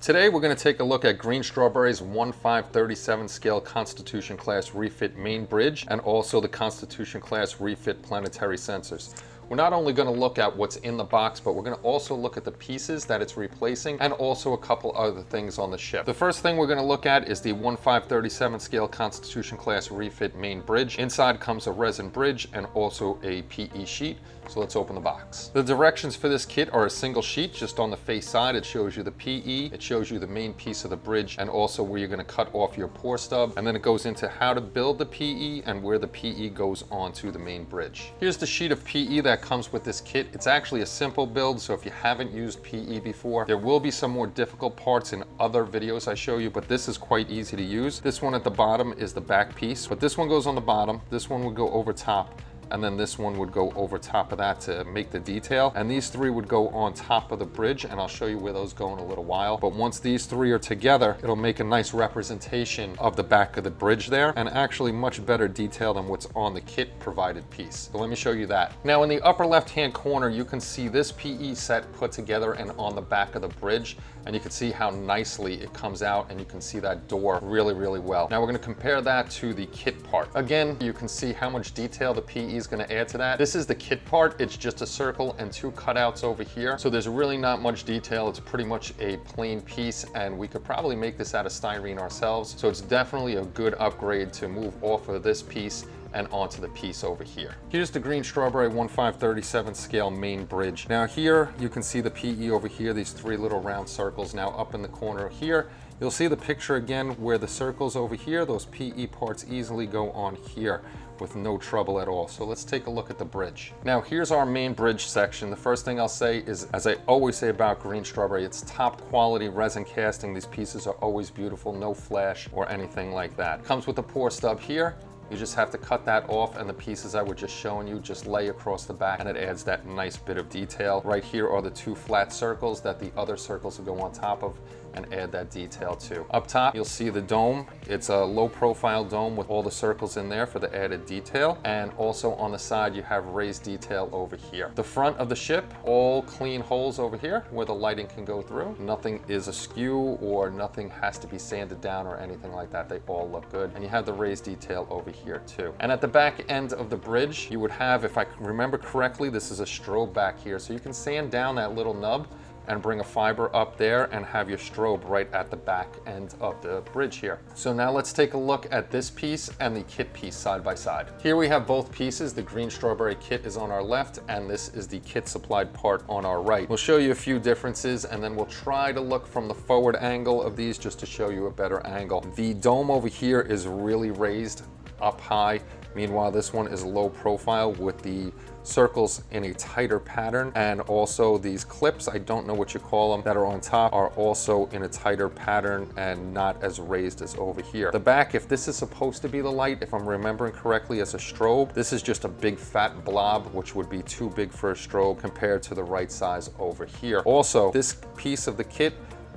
Today we're going to take a look at Greenstrawberry's 1537 scale Constitution class refit main bridge and also the Constitution class refit planetary sensors. We're not only going to look at what's in the box, but we're going to also look at the pieces that it's replacing and also a couple other things on the ship. The first thing we're going to look at is the 1537 scale Constitution class refit main bridge. Inside comes a resin bridge and also a PE sheet. So let's open the box. The directions for this kit are a single sheet. Just on the face side it shows you the PE, it shows you the main piece of the bridge and also where you're going to cut off your pour stub, and then it goes into how to build the PE and where the PE goes onto the main bridge. Here's the sheet of PE that comes with this kit. It's actually a simple build, so if you haven't used PE before, there will be some more difficult parts in other videos I show you, but this is quite easy to use. This one at the bottom is the back piece, but this one goes on the bottom, this one would go over top, and then this one would go over top of that to make the detail, and these three would go on top of the bridge, and I'll show you where those go in a little while. But once these three are together, it'll make a nice representation of the back of the bridge there, and actually much better detail than what's on the kit provided piece. So let me show you that. Now in the upper left hand corner you can see this PE set put together and on the back of the bridge, and you can see how nicely it comes out, and you can see that door really well. Now we're going to compare that to the kit part. Again, you can see how much detail the PE is going to add to that. This is the kit part. It's just a circle and two cutouts over here, so there's really not much detail. It's pretty much a plain piece, and we could probably make this out of styrene ourselves, so it's definitely a good upgrade to move off of this piece and onto the piece over here. Here's the Greenstrawberry 1537 scale main bridge. Now here you can see the PE over here, these three little round circles. Now up in the corner here you'll see the picture again where the circles over here, those PE parts easily go on here with no trouble at all. So let's take a look at the bridge. Now here's our main bridge section. The first thing I'll say is, as I always say about Greenstrawberry, it's top quality resin casting. These pieces are always beautiful, no flash or anything like that. Comes with a pour stub here. You just have to cut that off, and the pieces I was just showing you just lay across the back, and it adds that nice bit of detail. Right here are the two flat circles that the other circles will go on top of and add that detail too. Up top you'll see the dome. It's a low profile dome with all the circles in there for the added detail, and also on the side you have raised detail over here. The front of the ship, all clean holes over here where the lighting can go through. Nothing is askew or nothing has to be sanded down or anything like that. They all look good, and you have the raised detail over here too. And at the back end of the bridge you would have, if I remember correctly, this is a strobe back here, so you can sand down that little nub and bring a fiber up there and have your strobe right at the back end of the bridge here. So now let's take a look at this piece and the kit piece side by side. Here we have both pieces. The Greenstrawberry kit is on our left, and this is the kit supplied part on our right. We'll show you a few differences, and then we'll try to look from the forward angle of these just to show you a better angle. The dome over here is really raised up high. Meanwhile, this one is low profile with the circles in a tighter pattern, and also these clips, I don't know what you call them, that are on top are also in a tighter pattern and not as raised as over here. The back, if this is supposed to be the light, if I'm remembering correctly, as a strobe, this is just a big fat blob, which would be too big for a strobe compared to the right size over here. Also, this piece of the kit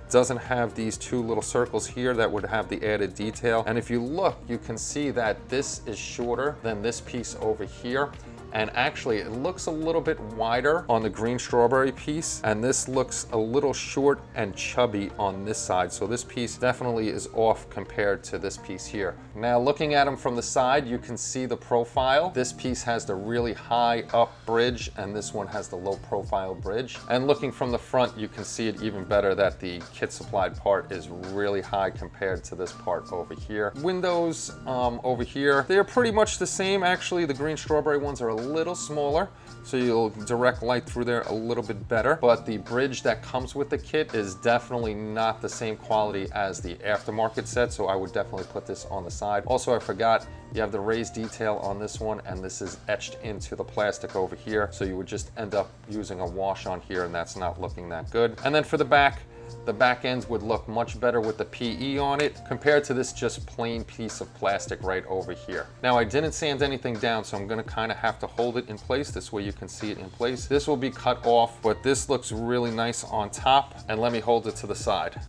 doesn't have these two little circles here that would have the added detail, and if you look you can see that this is shorter than this piece over here, and actually it looks a little bit wider on the Greenstrawberry piece, and this looks a little short and chubby on this side, so this piece definitely is off compared to this piece here. Now looking at them from the side you can see the profile. This piece has the really high up bridge and this one has the low profile bridge, and looking from the front you can see it even better that the kit supplied part is really high compared to this part over here. Windows over here, they're pretty much the same. Actually the Greenstrawberry ones are a little smaller, so you'll direct light through there a little bit better, but the bridge that comes with the kit is definitely not the same quality as the aftermarket set, so I would definitely put this on the side. Also, I forgot, you have the raised detail on this one, and this is etched into the plastic over here, so you would just end up using a wash on here, and that's not looking that good. And then for the back ends would look much better with the PE on it compared to this just plain piece of plastic right over here. Now I didn't sand anything down, so I'm going to kind of have to hold it in place. This way you can see it in place. This will be cut off, but this looks really nice on top, and let me hold it to the side.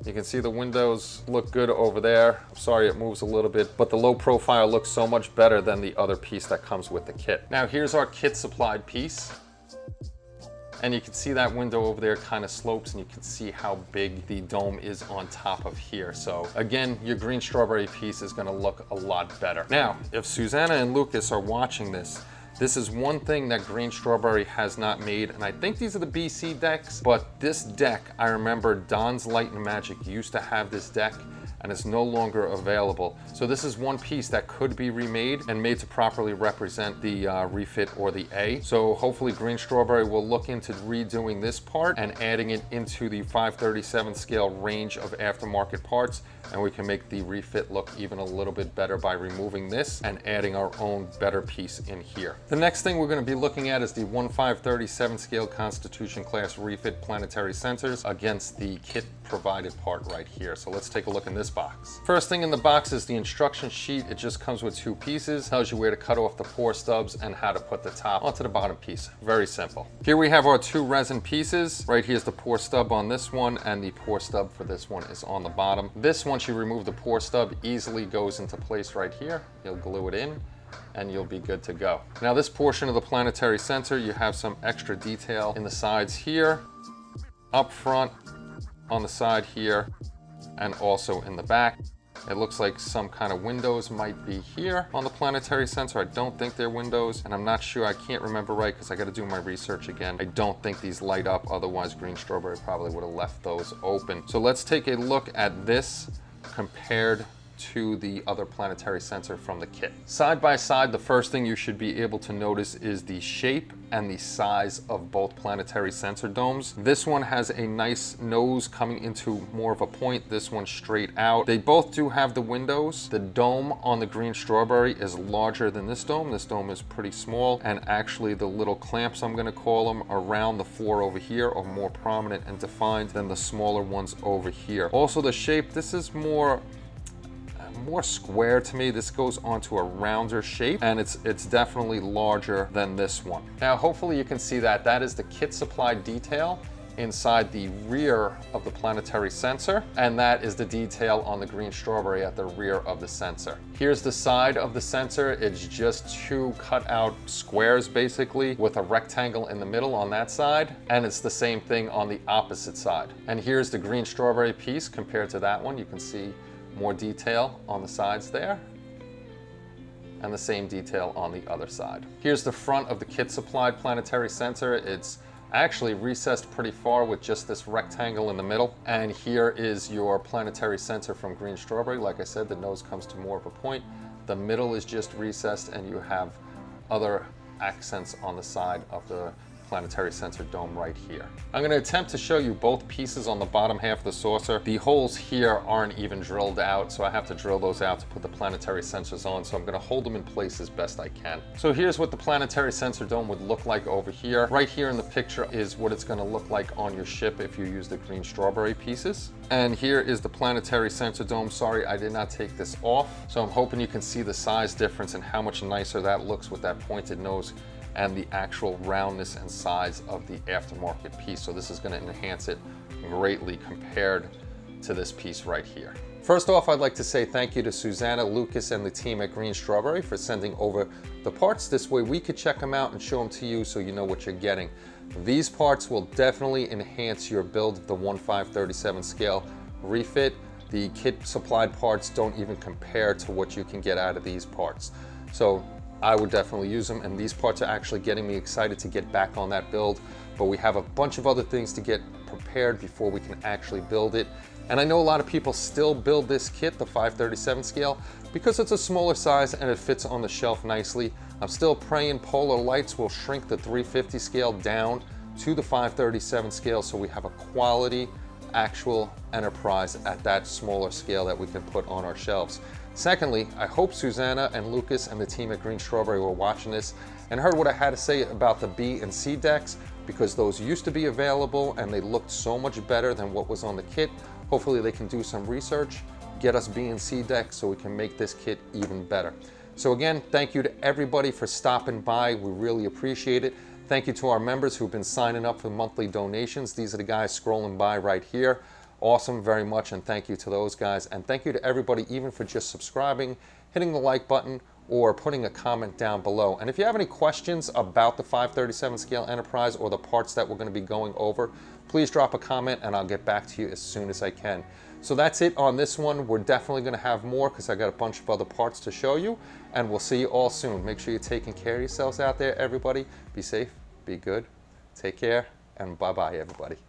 You can see the windows look good over there. I'm sorry it moves a little bit, but the low profile looks so much better than the other piece that comes with the kit. Now here's our kit supplied piece. And you can see that window over there kind of slopes, and you can see how big the dome is on top of here. So again, your green strawberry piece is going to look a lot better. Now, if Susanna and Lucas are watching this, this is one thing that Green Strawberry has not made, and I think these are the BC decks, but this deck, I remember Don's Light and Magic used to have this deck, and it's no longer available. So this is one piece that could be remade and made to properly represent the refit or the A. So hopefully Green Strawberry will look into redoing this part and adding it into the 537 scale range of aftermarket parts, and we can make the refit look even a little bit better by removing this and adding our own better piece in here. The next thing we're going to be looking at is the 1537 scale Constitution class refit planetary sensors against the kit provided part right here. So let's take a look in this box. First thing in the box is the instruction sheet. It just comes with two pieces, tells you where to cut off the pour stubs and how to put the top onto the bottom piece. Very simple. Here we have our two resin pieces. Right here's the pour stub on this one, and the pour stub for this one is on the bottom. This, once you remove the pour stub, easily goes into place right here. You'll glue it in and you'll be good to go. Now this portion of the planetary sensor, you have some extra detail in the sides here, up front, on the side here, and also in the back. It looks like some kind of windows might be here on the planetary sensor. I don't think they're windows, and I'm not sure, I can't remember right because I got to do my research again. I don't think these light up, otherwise Green Strawberry probably would have left those open. So let's take a look at this compared to the other planetary sensor from the kit. Side by side, the first thing you should be able to notice is the shape and the size of both planetary sensor domes. This one has a nice nose coming into more of a point, this one straight out. They both do have the windows. The dome on the Green Strawberry is larger than this dome. This dome is pretty small, and actually the little clamps, I'm going to call them, around the floor over here are more prominent and defined than the smaller ones over here. Also the shape, this is more square to me. This goes onto a rounder shape, and it's definitely larger than this one. Now hopefully you can see that that is the kit supplied detail inside the rear of the planetary sensor, and that is the detail on the Green Strawberry at the rear of the sensor. Here's the side of the sensor. It's just two cut out squares basically with a rectangle in the middle on that side, and it's the same thing on the opposite side. And here's the Green Strawberry piece compared to that one. You can see more detail on the sides there, and the same detail on the other side. Here's the front of the kit supplied planetary sensor. It's actually recessed pretty far with just this rectangle in the middle. And here is your planetary sensor from Green Strawberry. Like I said, the nose comes to more of a point. The middle is just recessed, and you have other accents on the side of the planetary sensor dome right here. I'm going to attempt to show you both pieces on the bottom half of the saucer. The holes here aren't even drilled out, so I have to drill those out to put the planetary sensors on, so I'm going to hold them in place as best I can. So here's what the planetary sensor dome would look like over here. Right here in the picture is what it's going to look like on your ship if you use the Green Strawberry pieces. And here is the planetary sensor dome. Sorry, I did not take this off, so I'm hoping you can see the size difference and how much nicer that looks with that pointed nose and the actual roundness and size of the aftermarket piece. So this is going to enhance it greatly compared to this piece right here. First off, I'd like to say thank you to Susanna, Lucas, and the team at Green Strawberry for sending over the parts. This way we could check them out and show them to you so you know what you're getting. These parts will definitely enhance your build of the 1537 scale refit. The kit supplied parts don't even compare to what you can get out of these parts. So I would definitely use them, and these parts are actually getting me excited to get back on that build, but we have a bunch of other things to get prepared before we can actually build it. And I know a lot of people still build this kit, the 537 scale, because it's a smaller size and it fits on the shelf nicely. I'm still praying Polar Lights will shrink the 350 scale down to the 537 scale so we have a quality actual Enterprise at that smaller scale that we can put on our shelves. Secondly, I hope Susanna and Lucas and the team at Green Strawberry were watching this and heard what I had to say about the B and C decks, because those used to be available and they looked so much better than what was on the kit. Hopefully they can do some research, get us B and C decks so we can make this kit even better. So again, thank you to everybody for stopping by. We really appreciate it. Thank you to our members who've been signing up for monthly donations. These are the guys scrolling by right here. Awesome, very much, and thank you to those guys. And thank you to everybody, even for just subscribing, hitting the like button, or putting a comment down below. And if you have any questions about the 537 scale Enterprise or the parts that we're going to be going over, please drop a comment and I'll get back to you as soon as I can. So that's it on this one. We're definitely going to have more because I got a bunch of other parts to show you, and we'll see you all soon. Make sure you're taking care of yourselves out there, everybody. Be safe, be good, take care, and bye-bye, everybody.